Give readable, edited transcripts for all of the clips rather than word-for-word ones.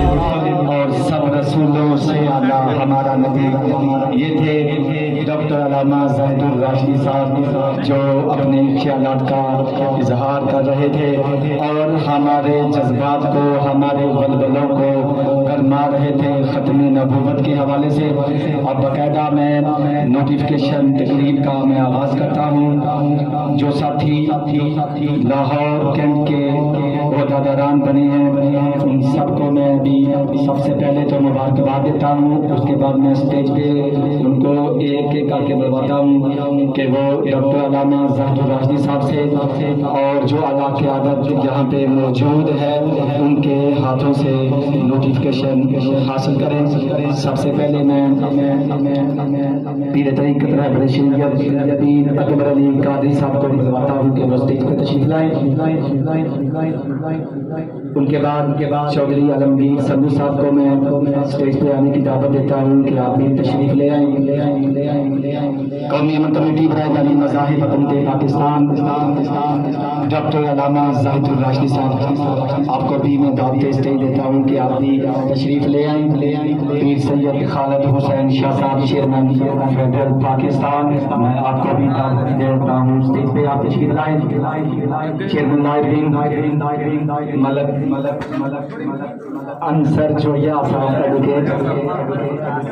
اور سب رسولوں سے اعلیٰ ہمارا نبی. یہ تھے ڈاکٹر علامہ زاہد الراشدی صاحب جو اپنے خیالات کا اظہار کر رہے تھے اور ہمارے جذبات کو، ہمارے بلبلوں کو گرما رہے تھے ختم نبوت کے حوالے سے. اور باقاعدہ میں نوٹیفیکیشن تقریب کا میں آغاز کرتا ہوں. جو ساتھی لاہور کینٹ کے عہدیداران بنے ہیں ان سب کو میں بھی سب سے پہلے تو مبارکباد دیتا ہوں. اس کے بعد میں اسٹیج پہ ان کو ایک ایک کر کے بلواتا ہوں کہ وہ ڈاکٹر علامہ زاہد الراشدی صاحب سے اور جو اعلیٰ قیادت یہاں پہ موجود ہے ان کے ہاتھوں سے نوٹیفیکیشن حاصل کریں. سب سے پہلے میں پیر طریقت رہبر شریعت پیر اکبر علی قادری صاحب کو بلواتا ہوں کہ وہ اسٹیج پہ تشریف لائیں. ان کے بعد چودھری عالمگیر سندھو صاحب کو میں اسٹیج پہ آنے کی دعوت دیتا ہوں کہ آپ بھی تشریف لے آئیں. قومی امن کمیٹی برائے تعلیمی مذاہب حکومت پاکستان ڈاکٹر علامہ زاہد الراشدی صاحب آپ کو بھی میں دعوت اسٹیج دیتا ہوں کہ آپ بھی تشریف لے آئیں. پیر سید خالد حسین شاہ صاحب چیئرمین فیڈرل پاکستان میں آپ کو بھی دعوت دیتا ہوں اسٹیج پہ آپ تشریف لائیں. چیئرمین نائب ملک انصر جویا صاحب ایڈوکیٹ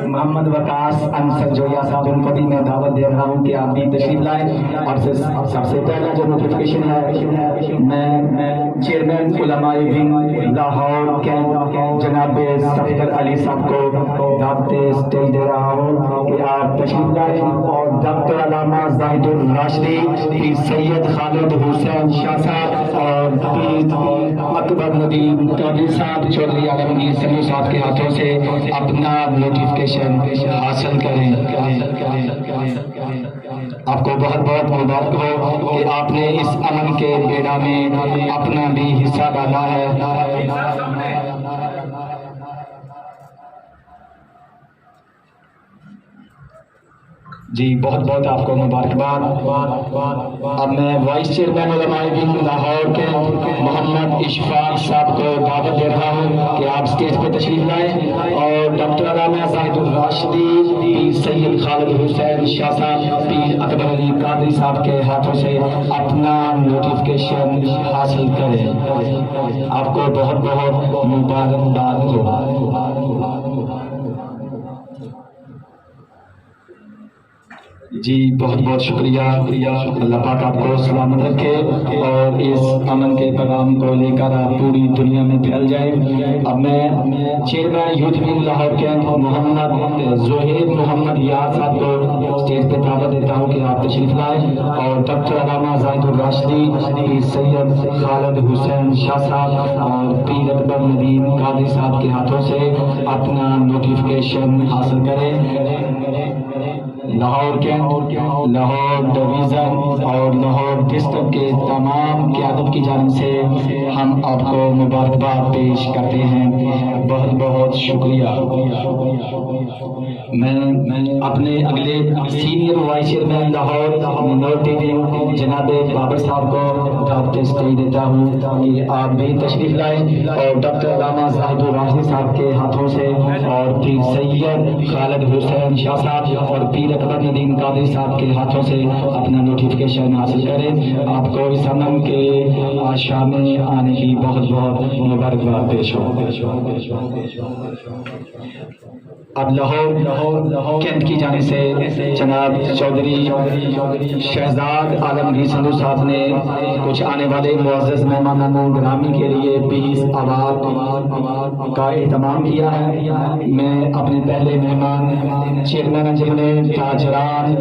محمد وقاص انصر جویا صاحب ان کو بھی میں دعوت دے رہا ہوں کہ آپ بھی تشریف لائیں. اور سب سے پہلا جو نوٹیفیکیشن ہے میں چیئرمین علماء ونگ لاہور کینٹ جناب صفدر علی صاحب کو دعوت اسٹیج دے رہا ہوں کہ آپ تشریف لائیں. اور ڈاکٹر علامہ زاہد الراشدی پیر سید خالد حسین شاہ صاحب اور پیر اکبر ندیم قادری صاحب چودھری عالمگیر سندھو صاحب کے ہاتھوں سے اپنا نوٹیفیکیشن حاصل کریں. آپ کو بہت بہت مبارک ہو کہ آپ نے اس امن کے بیڑا میں اپنا بھی حصہ ڈالا ہے. جی بہت بہت آپ کو مبارکباد. اب میں وائس چیئرمین علماء ونگ لاہور کے محمد اشفاق صاحب کو دعوت دے رہا ہوں کہ آپ اسٹیج پہ تشریف لائیں اور ڈاکٹر علامہ زاہد الراشدی پیر سید خالد حسین شاہ صاحب پیر اکبر علی قادری صاحب کے ہاتھوں سے اپنا نوٹیفیکیشن حاصل کریں. آپ کو بہت بہت مبارکباد ہو. جی بہت بہت شکریہ. اللہ پاک آپ کو سلامت رکھے اور اس امن کے پیغام کو لے کر آپ پوری دنیا میں پھیل جائیں. اب میں چیئرمین یوتھ ونگ لاہور کے محمد زہید محمد یار صاحب کو اسٹیج پہ دعوت دیتا ہوں کہ آپ تشریف لائیں اور ڈاکٹر علامہ زاہد الراشدی پیر سید خالد حسین شاہ صاحب اور پیر اکبر ندیم قادری صاحب کے ہاتھوں سے اپنا نوٹیفیکیشن حاصل کریں. لاہور کینٹ، لاہور ڈویژن اور لاہور ڈسٹرکٹ کے تمام قیادت کی جانب سے ہم آپ کو مبارکباد پیش کرتے ہیں. بہت بہت شکریہ. میں اپنے اگلے senior vice chairman Lahore minority wing جناب بابر صاحب کو دعوت اسٹیج دیتا ہوں کہ آپ بھی تشریف لائیں اور ڈاکٹر علامہ زاہد الراشدی صاحب کے ہاتھوں سے اور پیر سید خالد حسین شاہ صاحب اور پیر اکبر ندیم قادری صاحب کے ہاتھوں سے اپنا نوٹیفیکیشن حاصل کریں. آپ کو اس امن کے آشا میں آنے کی بہت بہت مبارکباد پیش ہو. اب لاہور کینٹ کی جانب سے جناب چودھری شہزاد عالمگیر سندھو صاحب نے کچھ آنے والے معزز مہمانان گرامی کے لیے 20 اوارڈ کا اہتمام کیا ہے. میں اپنے پہلے مہمان چیئرمین انجمن تاجران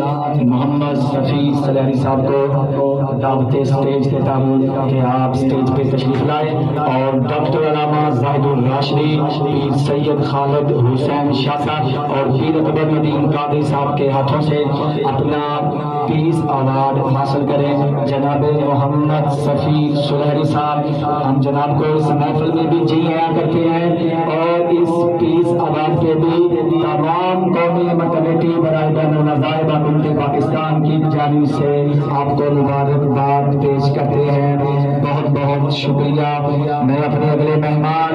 محمد شفیع سلیری صاحب کو دعوت اسٹیج دیتا ہوں کہ آپ اسٹیج پہ تشریف لائیں اور ڈاکٹر علامہ زاہد الراشدی پیر سید خالد حسین شاہ صاحب اور پیر اکبر ندیم قادری صاحب کے ہاتھوں سے اپنا 20 اوارڈ حاصل کریں. جناب محمد شفیع سلیری صاحب ہم جناب کو اس محفل میں بھی جی آیا کرتے ہیں اور اس 20 اوارڈ کے بھی تمام قومی کمیٹی برائے بین المذاہب حکومت پاکستان کی جانب سے آپ کو مبارکباد پیش کرتے ہیں. بہت بہت شکریہ. میں اپنے اگلے مہمان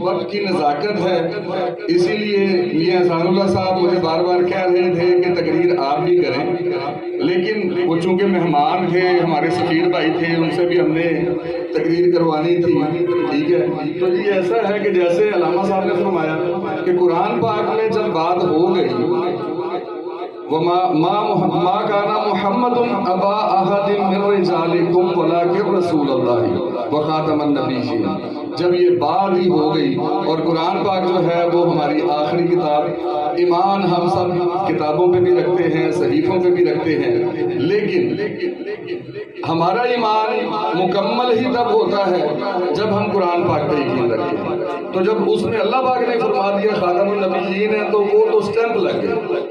وقت کی نزاکت ہے، اسی لیے میاں احسان اللہ صاحب مجھے بار بار کہہ رہے تھے کہ تقریر آپ بھی کریں، لیکن وہ چونکہ مہمان تھے، ہمارے سفیر بھائی تھے، ان سے بھی ہم نے تقریر کروانی تھی، ٹھیک ہے۔ تو یہ ایسا ہے کہ جیسے علامہ صاحب نے فرمایا کہ قرآن پاک میں جب بات ہو گئی ما کان محمد ابا احد من رجالکم ولکن رسول اللہ وخاتم النبیین، جب یہ بات ہی ہو گئی اور قرآن پاک جو ہے وہ ہماری آخری کتاب، ایمان ہم سب کتابوں پہ بھی رکھتے ہیں، صحیفوں پہ بھی رکھتے ہیں، لیکن ہمارا ایمان مکمل ہی تب ہوتا ہے جب ہم قرآن پاک پہ یقین رکھیں۔ تو جب اس میں اللہ پاک نے فرما دیا خاتم النبیین ہے تو وہ تو سٹیمپ لگ گئے،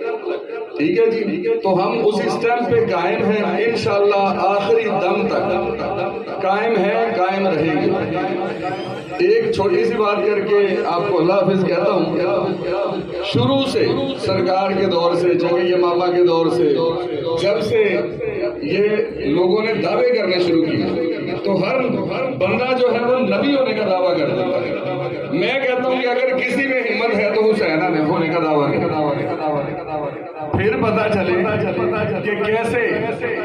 ٹھیک ہے جی۔ تو ہم اسی سٹیمپ پہ قائم ہیں، انشاءاللہ آخری دم تک قائم ہیں، قائم رہیں گے۔ ایک چھوٹی سی بات کر کے آپ کو اللہ حافظ کہتا ہوں، شروع سے سرکار کے دور سے، جنگی ماما کے دور سے، جب سے یہ لوگوں نے دعوے کرنے شروع کیے تو ہر بندہ جو ہے وہ نبی ہونے کا دعویٰ کر دیتا ہے۔ میں کہتا ہوں کہ اگر کسی میں ہمت ہے تو حسینہ نے ہونے کا دعویٰ کرے، پھر پتہ چلے کہ کیسے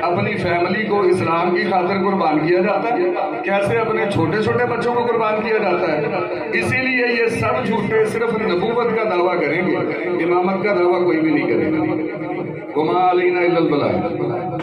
اپنی فیملی کو اسلام کی خاطر قربان کیا جاتا ہے، کیسے اپنے چھوٹے چھوٹے بچوں کو قربان کیا جاتا ہے۔ اسی لیے یہ سب جھوٹے صرف نبوت کا دعویٰ کریں گے، امامت کا دعویٰ کوئی بھی نہیں کرے گا۔ وما علینا الا البلاغ۔